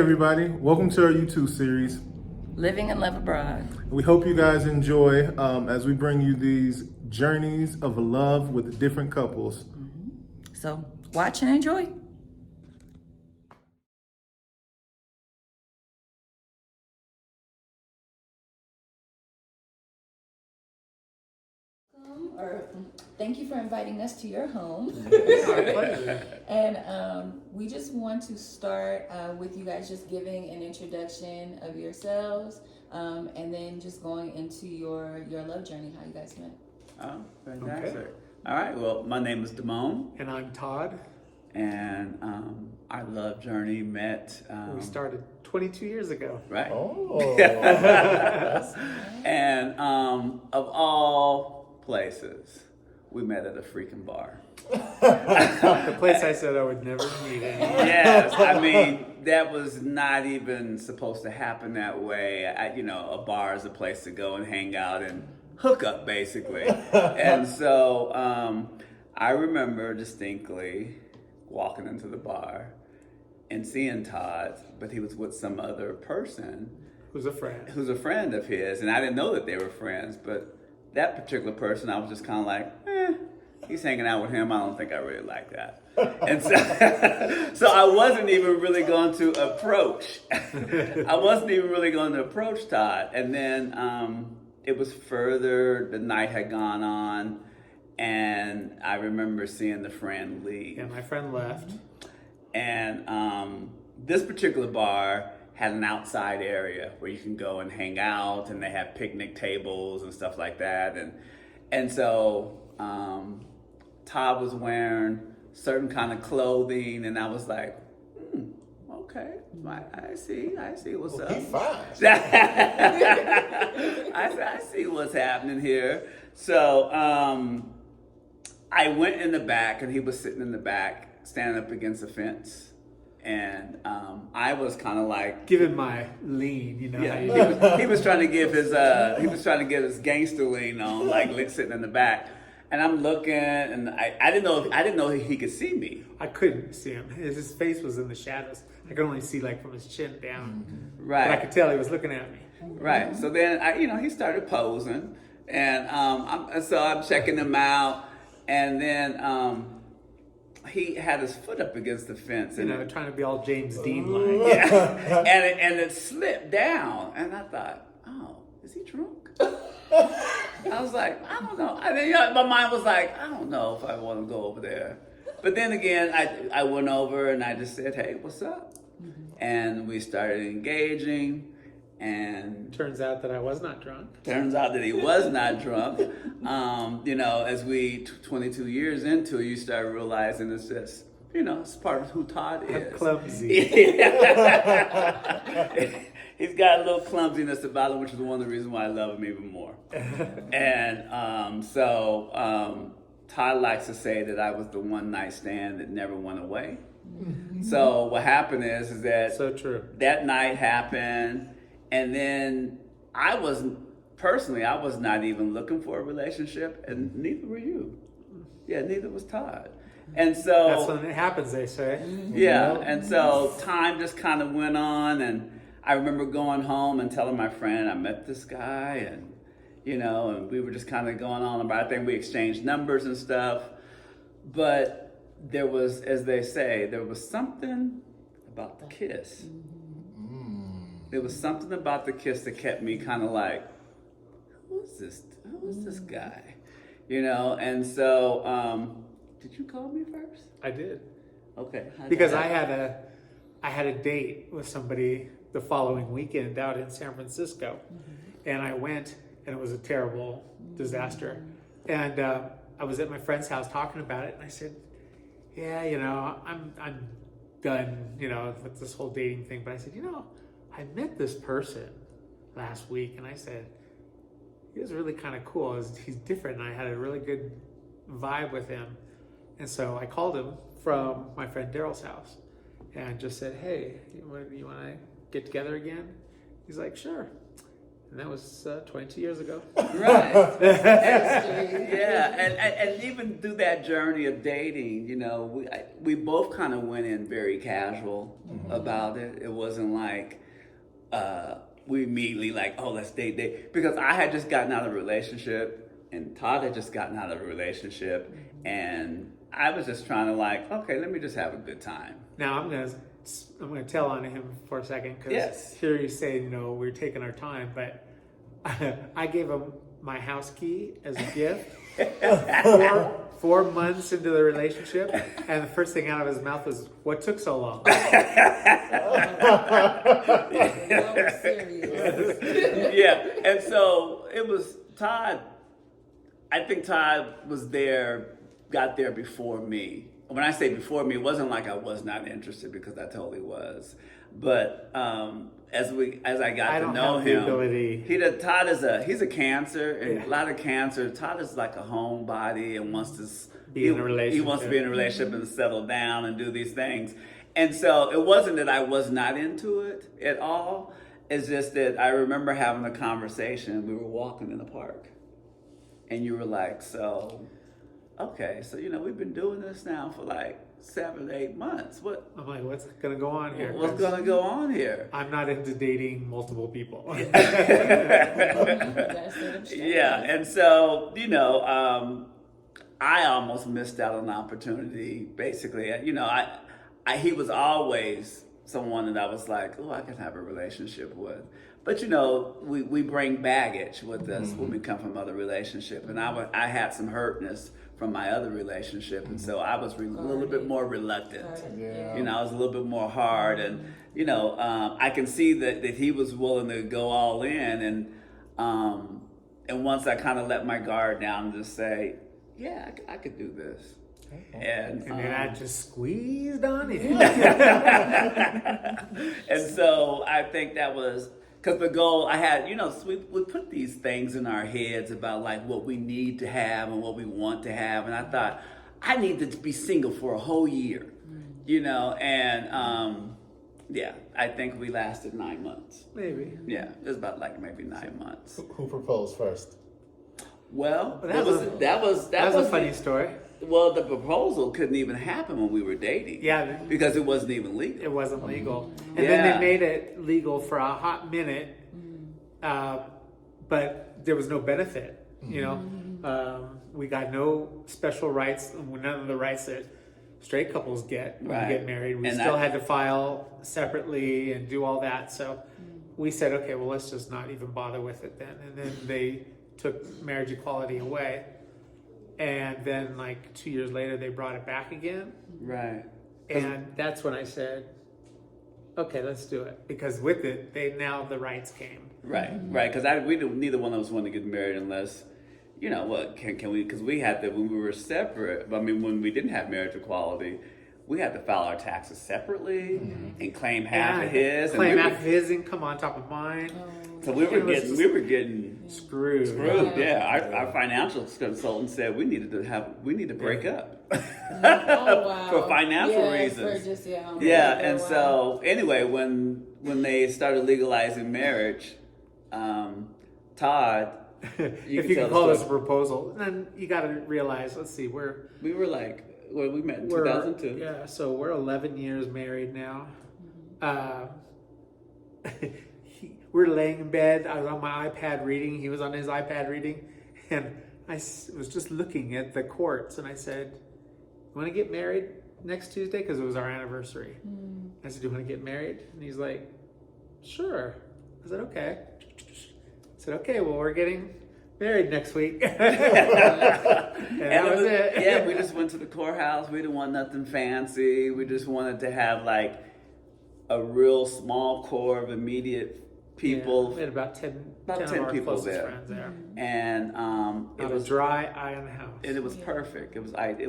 everybody, welcome to our YouTube series. Living and Love Abroad. We hope you guys enjoy as we bring you these journeys of love with different couples. So watch and enjoy. Thank you for inviting us to your home. And we just want to start with you guys just giving an introduction of yourselves, and then just going into your love journey, how you guys met. Oh, fantastic. Okay. All right, well, my name is Damon, And I'm Todd. and our love journey met... We started 22 years ago. Right. Oh, And of all places, we met at a freaking bar. The place I said I would never meet anyone. Yes, I mean, that was not even supposed to happen that way. A bar is a place to go and hang out and hook up, basically. And so I remember distinctly walking into the bar and seeing Todd, but he was with some other person Who's a friend. who's a friend of his, and I didn't know that they were friends, but that particular person, I was just kind of like, he's hanging out with him. I don't think I really like that. And so, so I wasn't even really going to approach. Todd. And then it was further, the night had gone on, and I remember seeing the friend leave. Yeah, my friend left. And this particular bar had an outside area where you can go and hang out, and they have picnic tables and stuff like that. And so Todd was wearing certain kind of clothing, and I was like, okay, I see what's up. He's fine. I see what's happening here. So I went in the back, and he was sitting in the back, standing up against the fence. And I was kind of like Given my lean, you know. yeah, How you do. he was trying to give his gangster lean on, like sitting in the back. And I'm looking, and I didn't know he could see me. I couldn't see him. His face was in the shadows. I could only see like from his chin down. Right. But I could tell he was looking at me. Right. So then he started posing, and so I'm checking him out, and then he had his foot up against the fence, and Trying to be all James Dean-like. yeah, and it slipped down, and I thought, oh, is he drunk? I was like, I don't know. I mean, my mind was like, I don't know if I want to go over there. But then again, I went over and I just said, hey, what's up? And we started engaging, and Turns out that I was not drunk. turns out that he was not drunk. As we 22 years into it, you start realizing it's just, it's part of who Todd I'm is. clumsy. He's got a little clumsiness about him, which is one of the reasons why I love him even more. And so Todd likes to say that I was the one night stand that never went away. So what happened is that So true. that night happened, and then I was not even looking for a relationship, and neither were you. Yeah, neither was Todd. And so That's when it happens, they say. yeah, and so time just kind of went on, and I remember going home and telling my friend I met this guy, and and we were just kind of going on about. I think we exchanged numbers and stuff, but there was, as they say, there was something about the kiss. There was something about the kiss that kept me kind of like, who is this guy? And so, did you call me first? I did. Okay. Because I had a date with somebody the following weekend out in San Francisco, and I went, and it was a terrible disaster. And I was at my friend's house talking about it, and I said, "Yeah, I'm done, with this whole dating thing." But I said, I met this person last week, and I said, he was really kind of cool. He's different, and I had a really good vibe with him. And so I called him from my friend Daryl's house and just said, hey, you want to get together again? He's like, sure. And And that was 22 years ago. Right. History. Yeah, and even through that journey of dating, we both kind of went in very casual about it. It wasn't like we immediately like, oh, let's date. Because I had just gotten out of a relationship, and Todd had just gotten out of a relationship, and I was just trying to like, okay, let me just have a good time. Now I'm gonna tell on him for a second because Yes. here you say we're taking our time, but I gave him my house key as a gift 4 months into the relationship, and the first thing out of his mouth was, "What took so long?" That was serious. Yeah, and so it was Todd. I think Todd got there before me. When I say before me, it wasn't like I was not interested, because I totally was. But as I got to know have the him, ability. Todd he's a Cancer, and Yeah. a lot of Cancer. Todd is like a homebody and wants to Be in a relationship. He wants to be in a relationship and settle down and do these things. And so it wasn't that I was not into it at all. It's just that I remember having a conversation. We were walking in the park, and you were like, okay, so we've been doing this now for like 7, 8 months. I'm like, what's gonna go on here? What's gonna go on here? I'm not into dating multiple people. Yeah, and so I almost missed out on the opportunity. Basically, he was always someone that I was like, oh, I could have a relationship with. But we bring baggage with us when we come from other relationship, and I had some hurtness from my other relationship, and so I was a little bit more reluctant. Yeah. I was a little bit more hard, and I can see that he was willing to go all in, and once I kind of let my guard down and just say, yeah, I could do this. And then I just squeezed on it. And so I think that was because the goal I had, we put these things in our heads about like what we need to have and what we want to have. And I thought, I need to be single for a whole year, and I think we lasted 9 months. Maybe. Yeah, it was about like maybe 9 months. Who proposed first? Well, That was a funny story. Well, the proposal couldn't even happen when we were dating. Yeah. Because it wasn't even legal. It wasn't legal. And Yeah. then they made it legal for a hot minute, but there was no benefit, we got no special rights, none of the rights that straight couples get when Right. we get married. We And still had to file separately and do all that. So we said, okay, well, let's just not even bother with it then. And then they took marriage equality away. And then like 2 years later, they brought it back again. Right. And that's when I said, okay, let's do it. Because with it, the rights came. Right. Because neither one of us wanted to get married unless, can we? Because we had to when we were separate. I mean, when we didn't have marriage equality, we had to file our taxes separately and claim half of his. Claim half of his income on top of mine. So we were getting Screwed. Yeah, our financial consultant said we need to break up Oh, wow. for financial Yeah, reasons. for just, And wow. so anyway, when they started legalizing marriage, Todd, If you tell can the call this a story. proposal, then you got to realize. Let's see, We were like, we met in we're 2002. Yeah, so we're 11 years married now. We're laying in bed. I was on my iPad reading. He was on his iPad reading, and I was just looking at the courts, and I said, "You want to get married next Tuesday?" Because it was our anniversary. I said, "Do you want to get married?" And he's like, "Sure." I said, "Okay." I said, "Okay, well, we're getting married next week." And that was it. Yeah, we just went to the courthouse. We didn't want nothing fancy. We just wanted to have like a real small core of immediate people. Yeah, we had about 10 About 10 10 of our people closest there. friends there. And Not a dry eye in the house. it was perfect. It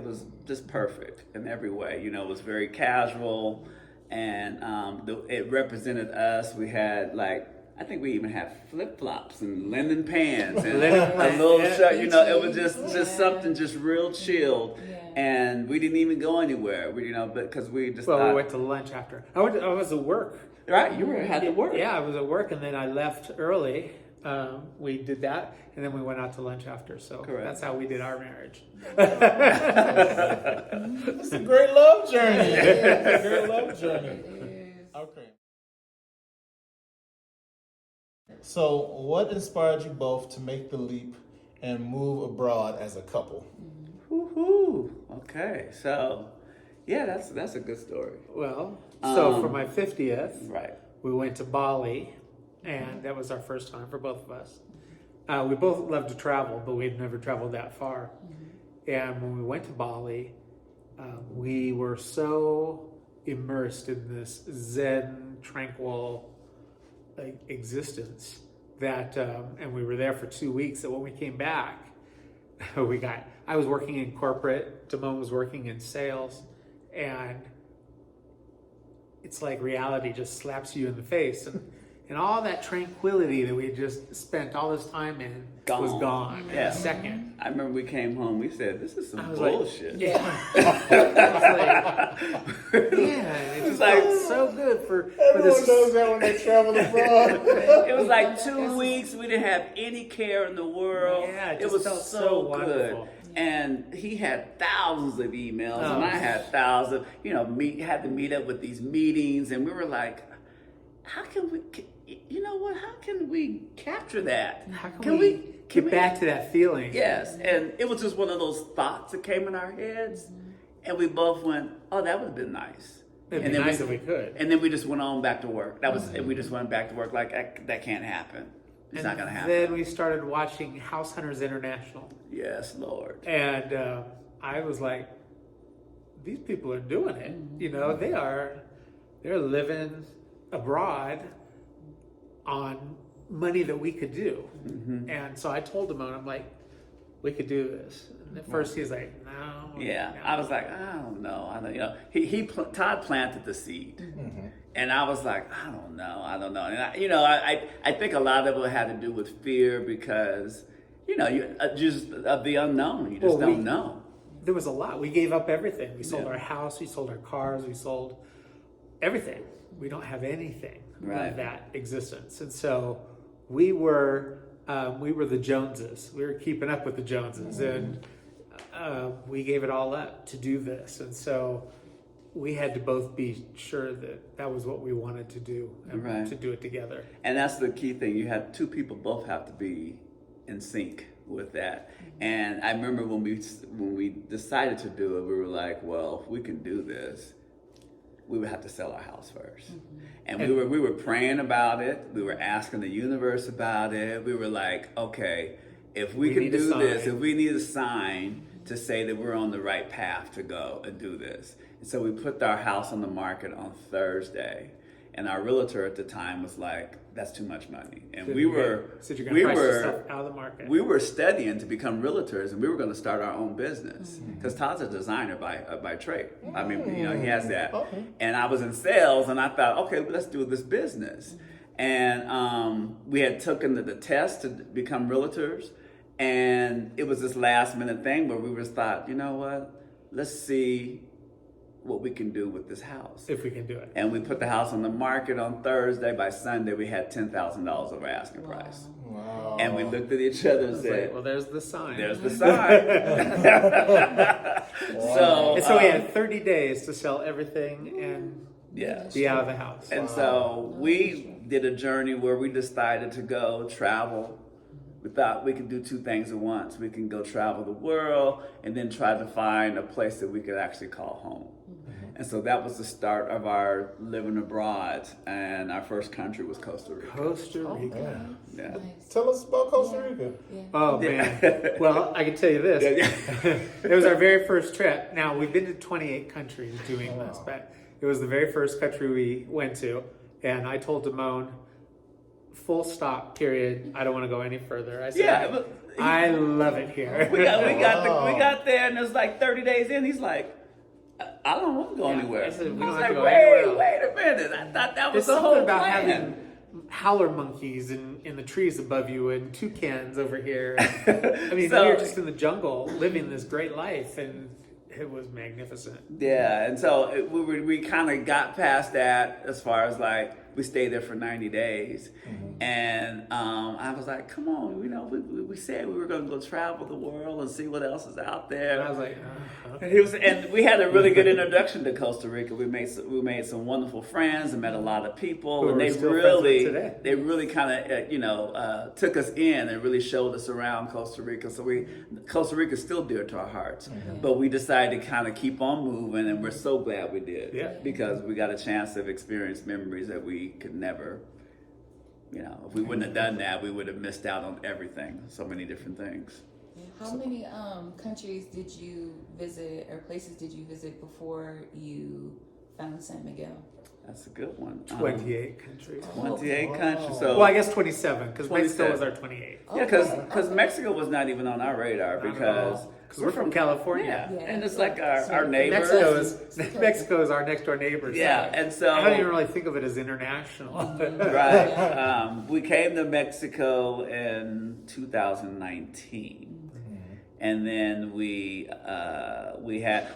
was just perfect in every way. It was very casual, and it represented us. We had I think we even had flip flops and linen pants and a little shirt. It was just something just real chilled. Yeah. And we didn't even go anywhere. But because we just Well, thought, we went to lunch after. I was at work. right, you had to work. Yeah, I was at work, and then I left early We did that, and then we went out to lunch after. So Correct. that's how we did our marriage. It's a great love journey. It's a great love journey. It is. Okay. So, what inspired you both to make the leap and move abroad as a couple? Woohoo! Okay, so yeah, that's a good story. Well, so for my 50th, Right. we went to Bali, and that was our first time for both of us. We both love to travel, but we'd never traveled that far. And when we went to Bali, we were so immersed in this Zen, tranquil existence that, and we were there for 2 weeks. that when we came back, I was working in corporate, Damon was working in sales, and it's like reality just slaps you in the face. And all that tranquility that we just spent all this time in was gone in Yeah. a second. I remember we came home. We said, "This is I some was like, bullshit." Yeah. I was like, it just like- felt so good for Everyone this. knows that when they travel abroad. It was like 2 weeks. We didn't have any care in the world. Yeah, it it just was felt so so good. wonderful. And he had thousands of emails, Oh. and I had thousands. Had to meet up with these meetings, and we were like, "How can we? You know what? How can we capture that? How can we get back to that feeling? Yes." And it was just one of those thoughts that came in our heads, and we both went, "Oh, that would have been nice." It'd And be then nice if we could. And then we just went on back to work. And we just went back to work like that can't happen. It's not gonna happen. Then we started watching House Hunters International, Yes, Lord. and I was like, "These people are doing it. They're living abroad on money that we could do." And so I told him, I'm like, "We could do this." And at first he's like, "No." Yeah, no." I was like, I don't know. Todd planted the seed, and I was like, I don't know. And I think a lot of it had to do with fear because, you just of the unknown. You just don't know. There was a lot. We gave up everything. We sold Yeah. our house. We sold our cars. We sold everything. We don't have anything Right. of that existence. And so we were the Joneses. We were keeping up with the Joneses, and we gave it all up to do this. And so we had to both be sure that that was what we wanted to do, and Right. to do it together. And that's the key thing. You have two people both have to be in sync with that. And I remember when we decided to do it, we were like, well, if we can do this, we would have to sell our house first. And we were praying about it. We were asking the universe about it. We were like, okay, if we can need a do this, sign. if we need a sign to say that we're on the right path to go and do this. And so we put our house on the market on Thursday. And our realtor at the time was like, that's too much money. And So we you're were gonna price yourself out of the market. we were studying to become realtors, and we were going to start our own business because Todd's a designer by trade. I mean, he has that. Okay. And I was in sales, and I thought, okay, let's do this business. And we had taken the test to become realtors, and it was this last minute thing where we just thought, you know what, let's see what we can do with this house. if we can do it. And we put the house on the market on Thursday. By Sunday, we had $10,000 over asking price. Wow. And we looked at each other I and was said, like, well, there's the sign. there's the sign. And so we had 30 days to sell everything and yeah. be out of the house. And so we did a journey where we decided to go travel. We thought we could do two things at once. We can go travel the world and then try to find a place that we could actually call home. And so that was the start of our living abroad. And our first country was Costa Rica. Costa Rica. Man. Yeah. Nice. Tell us about Costa Rica. Yeah. Oh, man. Well, I can tell you this. It was our very first trip. Now, we've been to 28 countries doing this, but it was the very first country we went to. And I told Damon, full stop, period. I don't want to go any further. I said, Yeah, but I love it here. we got there, and it was like 30 days in. He's like, I don't want to go Yeah, anywhere. I said, we I don't was have like, to go anywhere wait a minute. I thought that was There's the whole something about plan. having howler monkeys in the trees above you and toucans over here. I mean, So- we were just in the jungle living this great life, and it was magnificent. Yeah, and so we kind of got past that as far as like we stayed there for 90 days. And I was like, come on, we said we were going to go travel the world and see what else is out there. And I was like, And we had a really good introduction to Costa Rica. We made some wonderful friends and met a lot of people, Who and we're still friends with today. they really kind of took us in and really showed us around Costa Rica. So Costa Rica is still dear to our hearts, but we decided to kind of keep on moving, and we're so glad we did, because we got a chance to experience memories that we could never. If we wouldn't have done that, we would have missed out on everything. So many different things. How many countries did you visit, or places did you visit before you found San Miguel? That's a good one. 28 countries. 28 countries. So, Well, I guess 27, because Mexico 27. was our 28. yeah, because Mexico was not even on our radar because we're from California. Yeah, and it's like our neighbors. Mexico is our next door neighbor. So Yeah, and so I don't even really think of it as international. right. We came to Mexico in 2019, and then we had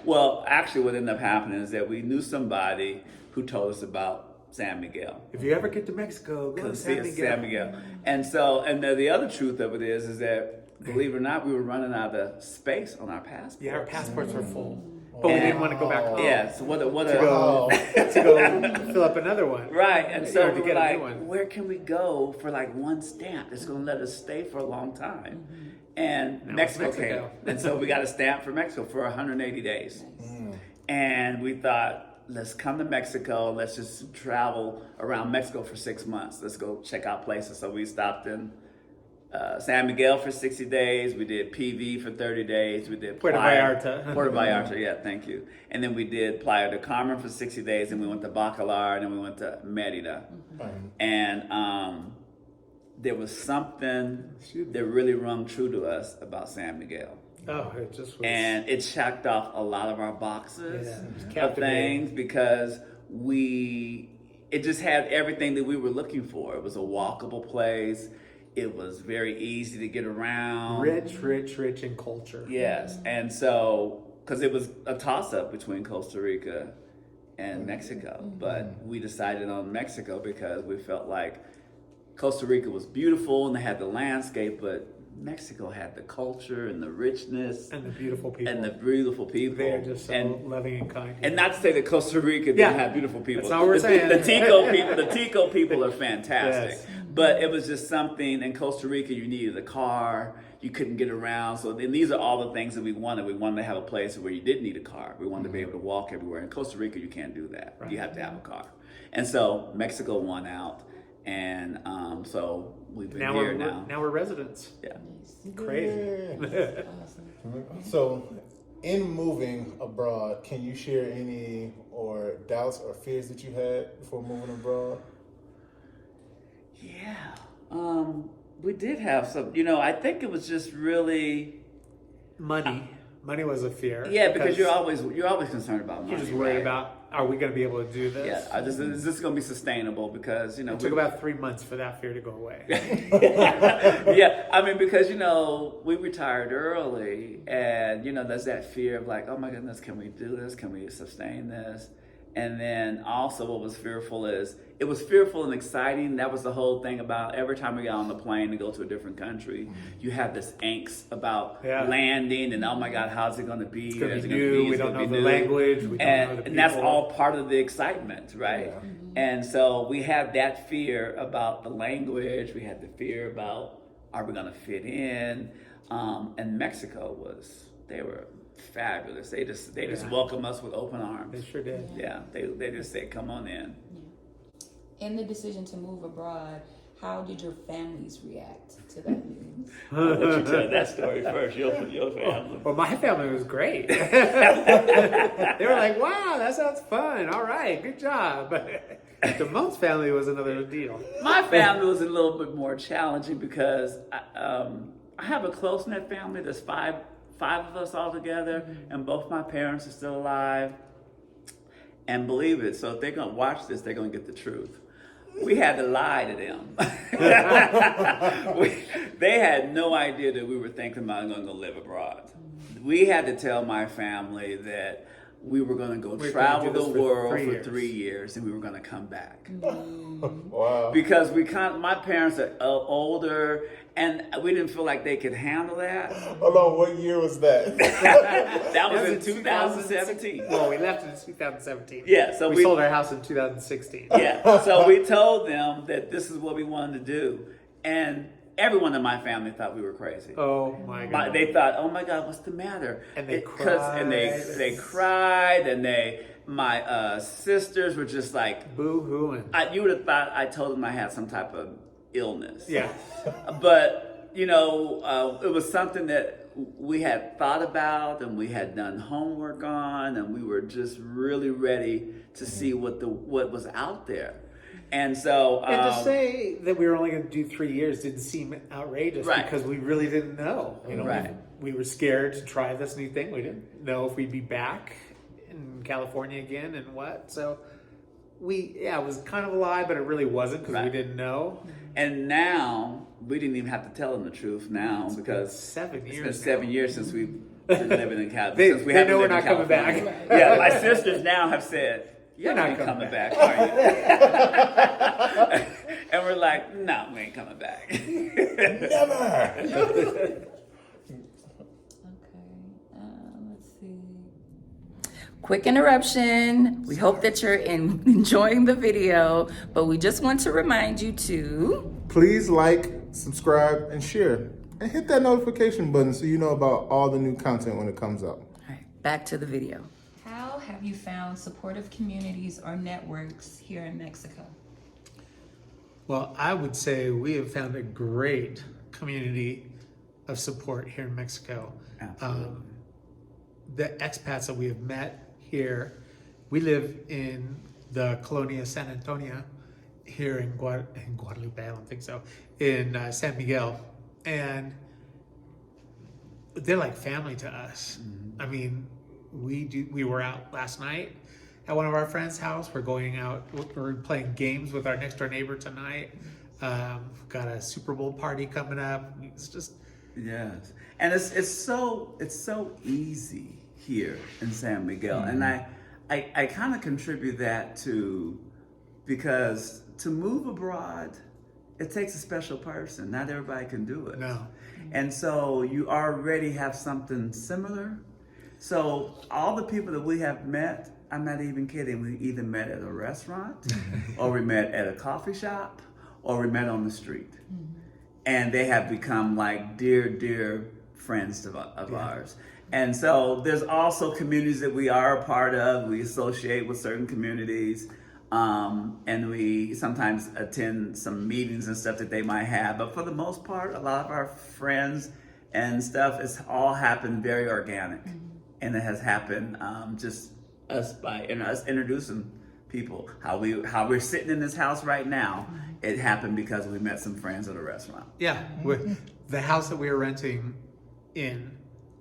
actually what ended up happening is that we knew somebody who told us about San Miguel. If you ever get to Mexico, go to San Miguel. San Miguel. And the other truth of it is that, believe it or not, we were running out of space on our passports. Yeah, our passports were full, but we didn't want to go back home. Yeah, so to go fill up another one. Right, and so to we were get a like, new one. where can we go for like one stamp that's going to let us stay for a long time? And Now Mexico it's came, Mexico. and so we got a stamp for Mexico for 180 days. And we thought, let's come to Mexico. Let's just travel around Mexico for 6 months. Let's go check out places. So we stopped in San Miguel for 60 days. We did PV for 30 days. We did Puerto Vallarta. Puerto Vallarta, yeah, thank you. And then we did Playa del Carmen for 60 days. And we went to Bacalar, and then we went to Merida. And there was something that really rung true to us about San Miguel. Oh, it just was. And it checked off a lot of our boxes of captivating. things because it just had everything that we were looking for. It was a walkable place. It was very easy to get around. Rich in culture. Yes. And so, because it was a toss-up between Costa Rica and Mexico. But we decided on Mexico because we felt like Costa Rica was beautiful and they had the landscape, but Mexico had the culture and the richness And the beautiful people. They're just so loving and kind. And not to say that Costa Rica didn't have beautiful people. That's not what we're saying. The Tico people are fantastic. Yes. But it was just something, in Costa Rica you needed a car, you couldn't get around. So then these are all the things that we wanted. We wanted to have a place where you didn't need a car. We wanted to be able to walk everywhere. In Costa Rica you can't do that. Right. You have to have a car. And so Mexico won out. And so we've been here now. Now we're residents. Yeah. Crazy. So, in moving abroad, can you share any doubts or fears that you had before moving abroad? Yeah. We did have some, I think it was just really Money was a fear. yeah, because you're always concerned about money. You're just worried right? about, are we going to be able to do this? Yeah, is this going to be sustainable? Because It took about 3 months for that fear to go away. yeah, I mean, because we retired early, and there's that fear of like, oh my goodness, can we do this? Can we sustain this? And then also what was fearful is, it was fearful and exciting. That was the whole thing about every time we got on the plane to go to a different country, you have this angst about landing and, oh my God, how's it going to be? It's going to be new. We don't know the language. We don't know the people. And that's all part of the excitement, right? Yeah. And so we had that fear about the language. We had the fear about, are we going to fit in? And Mexico they were fabulous. They just welcomed us with open arms. They sure did. Yeah, they just said, come on in. In the decision to move abroad, how did your families react to that news? I'll let you tell that story first, your family. Well, my family was great. They were like, wow, that sounds fun. All right, good job. Damon's family was another deal. My family was a little bit more challenging because I have a close-knit family. There's five of us all together, and both my parents are still alive. And believe it, so if they're going to watch this, they're going to get the truth. We had to lie to them. They had no idea that we were thinking about going to live abroad. We had to tell my family that we were going to go We're travel gonna do the this for world 3 for years. 3 years, and we were going to come back. Wow. Because my parents are older, and we didn't feel like they could handle that. Hold on, what year was that? That was in 2017. Well, we left in 2017. Yeah, so we sold our house in 2016. Yeah, so we told them that this is what we wanted to do, and everyone in my family thought we were crazy. Oh my God. They thought, "Oh my God, what's the matter?" And they and they cried, and my sisters were just like, boo-hooing. you would have thought I told them I had some type of illness. Yeah. But it was something that we had thought about, and we had done homework on, and we were just really ready to see what was out there. And so, And to say that we were only going to do 3 years didn't seem outrageous, Right. because we really didn't know. Right. We were scared to try this new thing. We didn't know if we'd be back in California again and what. So it was kind of a lie, but it really wasn't, because we Right. didn't know. And now we didn't even have to tell them the truth now, because 7 it's years. been 7 years since we've been living in California. They Since we know haven't we're lived in not coming back. California. Yeah, my sisters now have said, "You're not not coming coming back, are you?" And we're like, "No, we ain't coming back." Never. Let's see. Quick interruption. We hope that you're enjoying the video, but we just want to remind you to Please like, subscribe, and share. And hit that notification button so you know about all the new content when it comes out. All right, back to the video. How have you found supportive communities or networks here in Mexico? Well, I would say we have found a great community of support here in Mexico. Absolutely. The expats that we have met here, we live in the Colonia San Antonio here in Guadalupe, I don't think so, in San Miguel. And they're like family to us. I mean, we were out last night at one of our friends' house. We're going out, we're playing games with our next door neighbor tonight. We've got a Super Bowl party coming up. It's just, Yes, and it's so easy here in San Miguel, and I kind of contribute that to, because to move abroad, it takes a special person. Not everybody can do it. no. And so you already have something similar. So all the people that we have met, I'm not even kidding, we either met at a restaurant, or we met at a coffee shop, or we met on the street. And they have become like dear friends of ours. And so there's also communities that we are a part of. We associate with certain communities. And we sometimes attend some meetings and stuff that they might have. But for the most part, a lot of our friends and stuff, it's all happened very organic. And it has happened just us introducing people. How we're sitting in this house right now, it happened because we met some friends at a restaurant. Yeah, the house that we were renting in,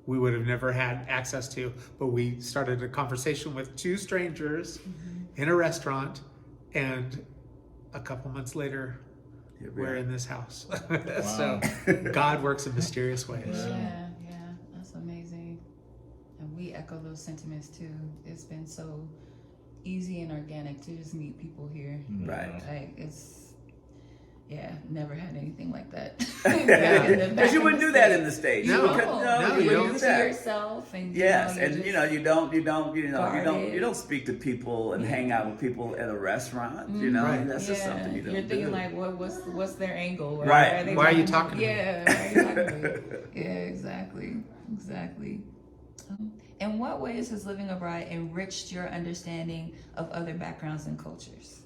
we would have never had access to, but we started a conversation with 2 strangers in a restaurant, and a couple months later, we're in this house. So God works in mysterious ways. Yeah, that's amazing. And we echo those sentiments too. It's been so easy and organic to just meet people here. Right. Like never had anything like that. Because you wouldn't do that in the States. No, You you wouldn't don't do to that. yourself, and Yes, you're and just you don't speak to people and hang out with people at a restaurant. Right. That's just something you don't You're thinking do. like, what's their angle? Right. Why are you talking to me? Yeah, why are you talking to me? Yeah, exactly. In what ways has living abroad enriched your understanding of other backgrounds and cultures?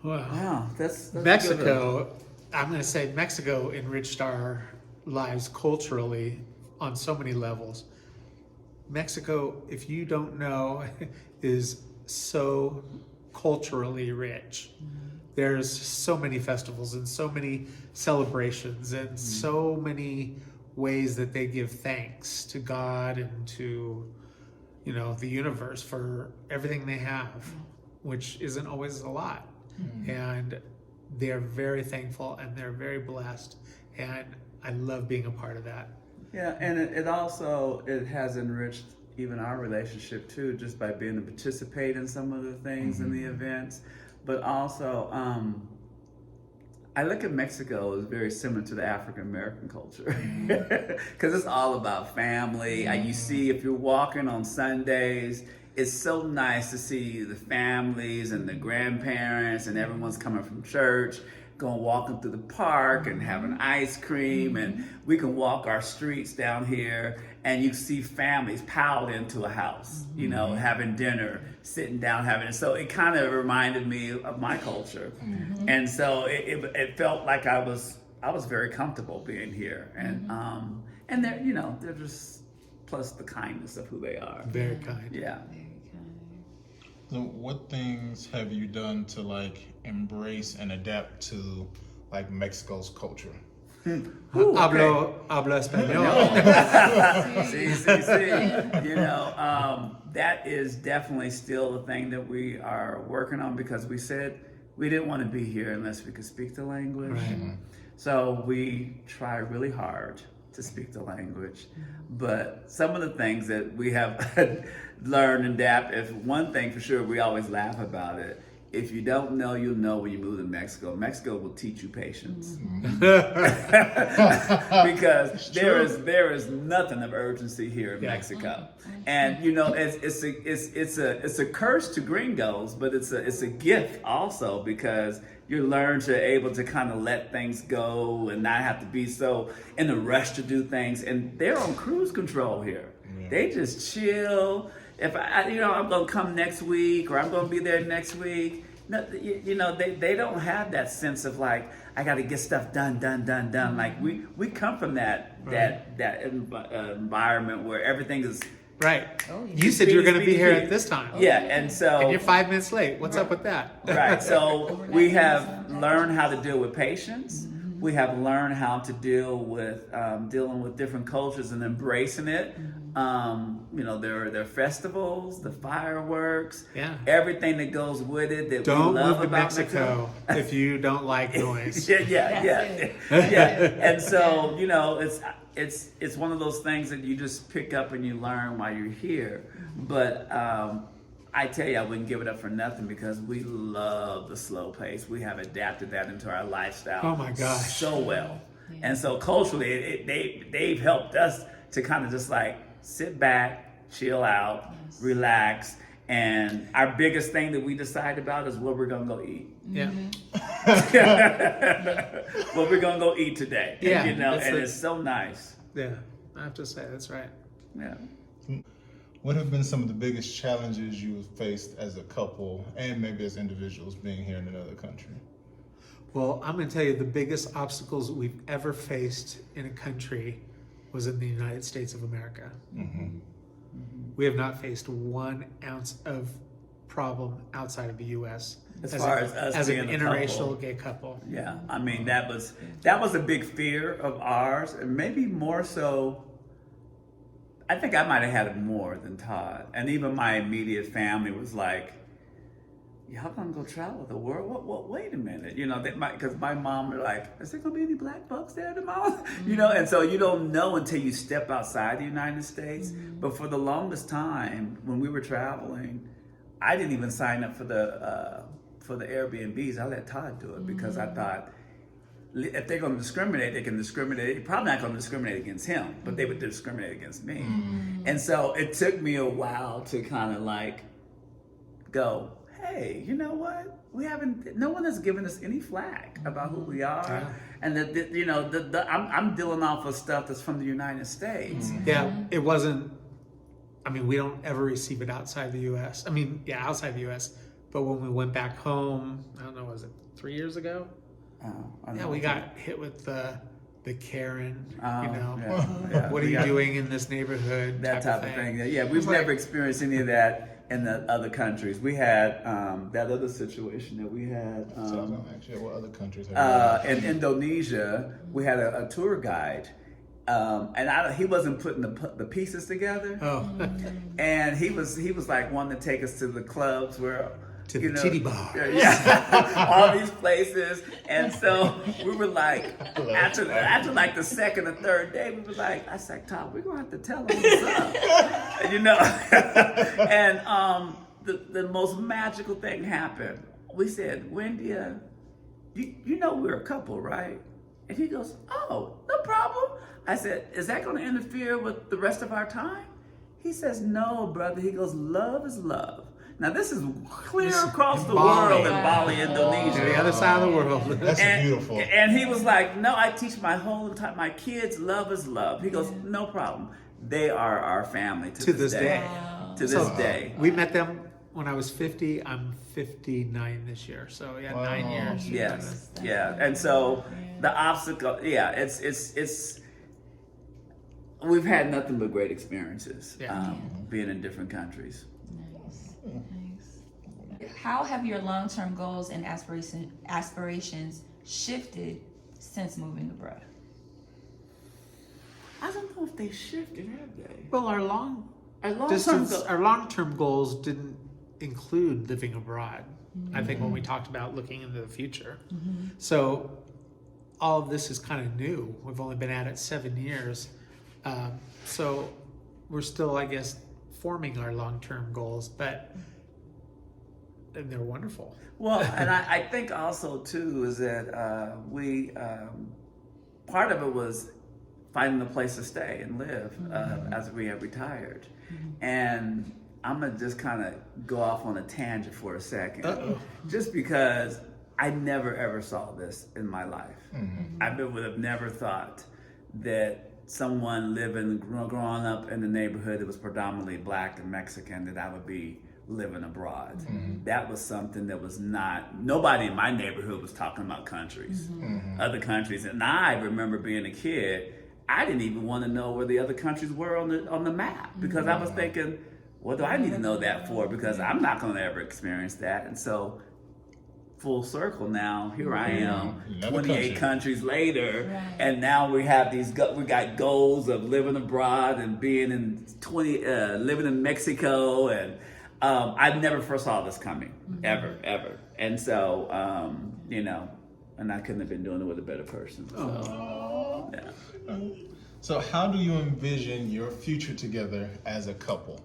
Wow, that's a good one. Mexico, I'm going to say Mexico enriched our lives culturally on so many levels. Mexico, if you don't know, is so culturally rich. There's so many festivals and so many celebrations and so many ways that they give thanks to God and to, the universe for everything they have, which isn't always a lot. And they're very thankful and they're very blessed, and I love being a part of that. Yeah, and it also has enriched even our relationship too, just by being to participate in some of the things in the events. But also, I look at Mexico as very similar to the African American culture, because it's all about family. You see, if you're walking on Sundays, it's so nice to see the families and the grandparents and everyone's coming from church, going walking through the park and having ice cream, and we can walk our streets down here and you see families piled into a house, you know, having dinner, sitting down, having it. So it kind of reminded me of my culture. And so it felt like I was very comfortable being here. And they're, you know, they're just, plus the kindness of who they are. Very kind. Yeah. Very kind. So what things have you done to like embrace and adapt to like Mexico's culture? Hablo español. See. You know, that is definitely still a thing that we are working on, because we said we didn't want to be here unless we could speak the language. Right. So we try really hard to speak the language. But some of the things that we have learned and adapt, if one thing for sure, we always laugh about it. If you don't know, you'll know when you move to Mexico. Mexico will teach you patience. Because there is nothing of urgency here in Mexico. And you know, it's a curse to gringos, but it's a gift also, because you learn to able to kind of let things go and not have to be so in a rush to do things. And they're on cruise control here. Yeah. They just chill. If I'm gonna come next week, or I'm gonna be there next week. No, you know, they don't have that sense of like, I got to get stuff done. Like we come from that environment where everything is right. You said you were going to be here at this time. Yeah, and so and you're 5 minutes late. What's up with that? Right. So we have learned how to deal with patience. We have learned how to deal with dealing with different cultures and embracing it. You know, there are festivals, the fireworks, everything that goes with it that don't we love move to about Mexico if you don't like noise. Yeah. And so, you know, it's one of those things that you just pick up and you learn while you're here. But I tell you, I wouldn't give it up for nothing, because we love the slow pace. We have adapted that into our lifestyle. Oh my gosh, so well. And so culturally, they've helped us to kind of just like sit back, chill out, relax. And our biggest thing that we decide about is what we're gonna go eat. Yeah. What we're gonna go eat today. Yeah. You know, and it's so nice. Yeah, I have to say that's right. Yeah. What have been some of the biggest challenges you've faced as a couple and maybe as individuals being here in another country? Well, I'm going to tell you, the biggest obstacles we've ever faced in a country was in the United States of America. We have not faced 1 ounce of problem outside of the U.S. As far as us as being an a interracial couple. gay couple. Yeah, I mean that was a big fear of ours, and maybe more so. I think I might have had it more than Todd, and even my immediate family was like, "Y'all gonna go travel the world? What? Wait a minute, you know?" Because my mom were like, "Is there gonna be any black folks there tomorrow?" You know, and so you don't know until you step outside the United States. But for the longest time, when we were traveling, I didn't even sign up for the Airbnbs. I let Todd do it, because I thought, if they're going to discriminate, they can discriminate. They're probably not going to discriminate against him, but they would discriminate against me. And so it took me a while to kind of like go, hey, you know what? No one has given us any flack about who we are. And I'm dealing off of stuff that's from the United States. Yeah, it wasn't, I mean, we don't ever receive it outside the U.S. I mean, yeah, outside the U.S. But when we went back home, I don't know, was it 3 years ago? We got hit with the Karen, what are you doing in this neighborhood? That type of thing. Yeah, we've never experienced any of that in the other countries. We had that other situation that we had. Actually, what other countries have in Indonesia, we had a tour guide. And he wasn't putting the pieces together. Oh. And he was like wanting to take us to the clubs where To you the know, titty bar. yeah, all these places. And so we were like, after like the second or third day, we were like, I said, Todd, we're gonna have to tell them what's up, you know. And the most magical thing happened. We said, Wendy, you know we're a couple, right? And he goes, oh, no problem. I said, is that going to interfere with the rest of our time? He says, no, brother. He goes, love is love. Now, this is clear across the world in Bali, Indonesia. To the other side of the world. That's beautiful. And he was like, no, I teach my whole time, my kids, love is love. He goes, no problem. They are our family to this day. Wow. To this day. We met them when I was 50. I'm 59 this year. So, yeah, 9 years. Yes, yeah. And so the obstacle, yeah, it's we've had nothing but great experiences being in different countries. Nice. How have your long-term goals and aspirations shifted since moving abroad? I don't know if they shifted, have they? Well, our long-term long-term goals didn't include living abroad. I think when we talked about looking into the future. So all of this is kind of new. We've only been at it 7 years. So we're still, I guess, forming our long-term goals, and they're wonderful. Well, and I think also too is that we part of it was finding a place to stay and live as we have retired, and I'm gonna just kind of go off on a tangent for a second, just because I never ever saw this in my life. I would have never thought that someone growing up in the neighborhood that was predominantly Black and Mexican, that I would be living abroad. That was something that was nobody in my neighborhood was talking about countries, other countries. And I remember being a kid, I didn't even want to know where the other countries were on the map, because I was thinking, what do I need to know that for? Because I'm not going to ever experience that. And so full circle now, here I am, 28 countries later, and now we have we got goals of living abroad and being in living in Mexico, and I never first saw this coming, ever. And so, and I couldn't have been doing it with a better person. So, yeah. So how do you envision your future together as a couple?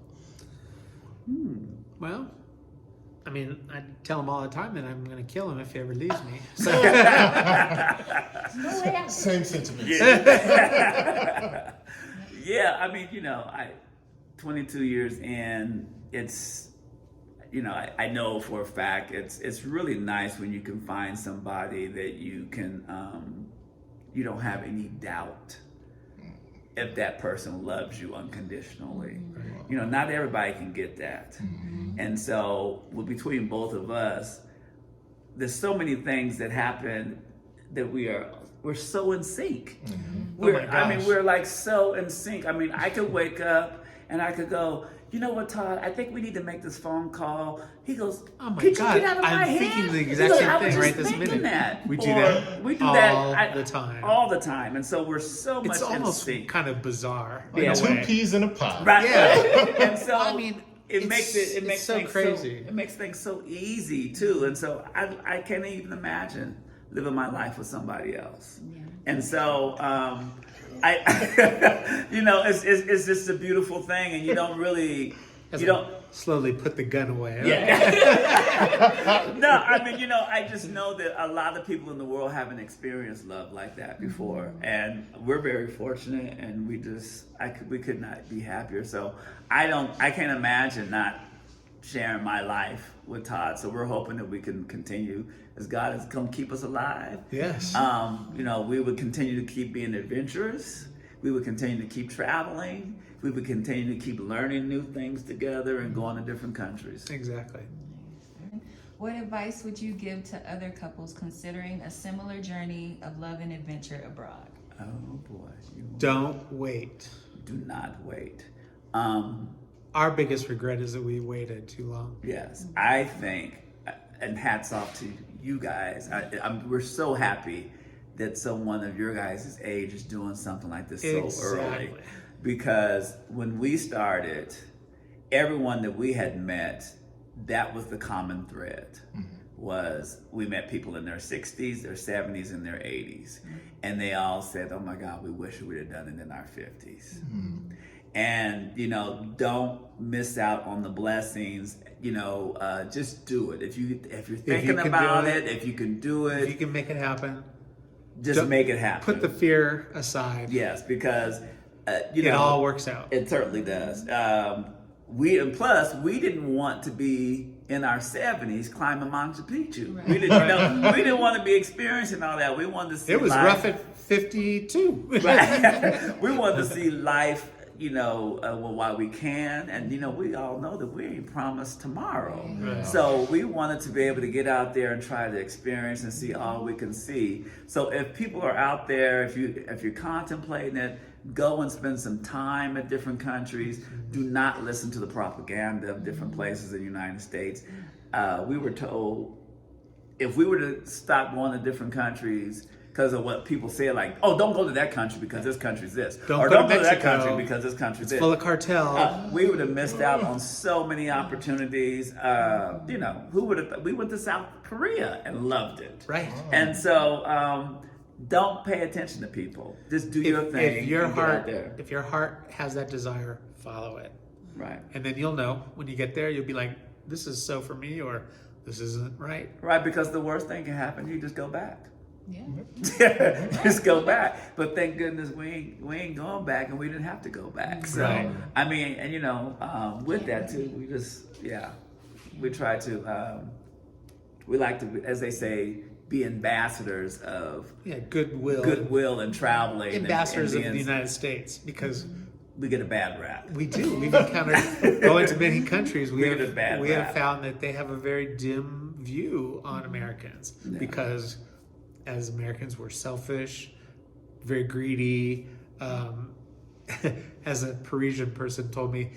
Well, I mean, I tell him all the time that I'm going to kill him if he ever leaves me. So. Same sentiments. Yeah, I mean, 22 years in, it's, I know for a fact it's really nice when you can find somebody that you can, you don't have any doubt if that person loves you unconditionally. Not everybody can get that. And so between both of us, there's so many things that happen that we're so in sync. We're like so in sync. I mean, I could wake up and I could go, you know what, Todd, I think we need to make this phone call. He goes, oh my could God, you get out of my I'm thinking head? the exact same thing right this thinking minute. That. We do that all the time. All the time. And so we're so much It's almost in sync. kind of bizarre. Like two way. peas in a pod. Right. Yeah. And so I mean, it makes so things crazy. it makes things so easy too. And so I can't even imagine living my life with somebody else. Yeah. And so it's just a beautiful thing, and you don't really slowly put the gun away. Yeah. No, I mean, I just know that a lot of people in the world haven't experienced love like that before, and we're very fortunate, and we could not be happier. So I can't imagine not sharing my life with Todd. So we're hoping that we can continue as God has come keep us alive. Yes. We would continue to keep being adventurous. We would continue to keep traveling. We would continue to keep learning new things together and going to different countries. Exactly. What advice would you give to other couples considering a similar journey of love and adventure abroad? Oh boy. Don't wait. Do not wait. Our biggest regret is that we waited too long. Yes, I think, and hats off to you guys. We're so happy that someone of your guys' age is doing something like this so early. Because when we started, everyone that we had met that was the common thread. Was we met people in their 60s, their 70s, and their 80s, and they all said, "Oh my God, we wish we'd have done it in our 50s." And don't miss out on the blessings. Just do it. If you're thinking about it, if you can do it, if you can make it happen, just make it happen. Put the fear aside. Yes, because it all works out. It certainly does. We didn't want to be in our 70s climbing Machu Picchu. Right. We didn't want to be experiencing all that. We wanted to see it was life. rough at 52. Right. We wanted to see life, while we can, and we all know that we ain't promised tomorrow. Right. So we wanted to be able to get out there and try to experience and see all we can see. So if people are out there, if you're contemplating it, go and spend some time at different countries. Do not listen to the propaganda of different places in the United States. We were told if we were to stop going to different countries because of what people say, like, "Oh, don't go to that country because this country's this," or "Don't go to that country because this country's this." Full of cartel. We would have missed out on so many opportunities. Who would have? We went to South Korea and loved it. Right. And so, don't pay attention to people. Just do your thing. If your and get out heart, there. if your heart has that desire, follow it. Right. And then you'll know when you get there. You'll be like, "This is so for me," or "This isn't right." Right, because the worst thing can happen. You just go back. Yeah. Just go back. But thank goodness we ain't going back, and we didn't have to go back. So Right. I mean, and with that too, we try to we like to, as they say, be ambassadors of goodwill and traveling. Ambassadors and of the United States, because we get a bad rap. we do. We've encountered going to many countries. We get a bad have rap. found that they have a very dim view on Americans because, as Americans, we're selfish, very greedy. As a Parisian person told me,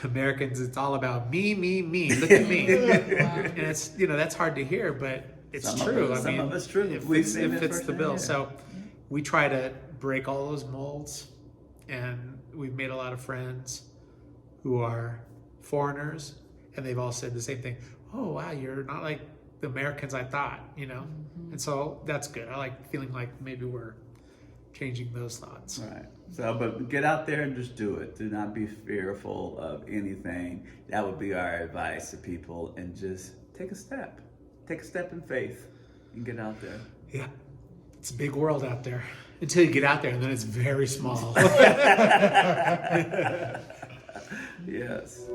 Americans, it's all about me, me, me. Look at me. And it's that's hard to hear, but it's true. Some of it's true. It We've fits, seen it it fits the firsthand, bill. yeah. So we try to break all those molds, and we've made a lot of friends who are foreigners, and they've all said the same thing. "Oh wow, you're not like the Americans I thought," And so that's good. I like feeling like maybe we're changing those thoughts. Right. So, but get out there and just do it. Do not be fearful of anything. That would be our advice to people, and just take a step. Take a step in faith and get out there. Yeah, it's a big world out there until you get out there, and then it's very small. Yes.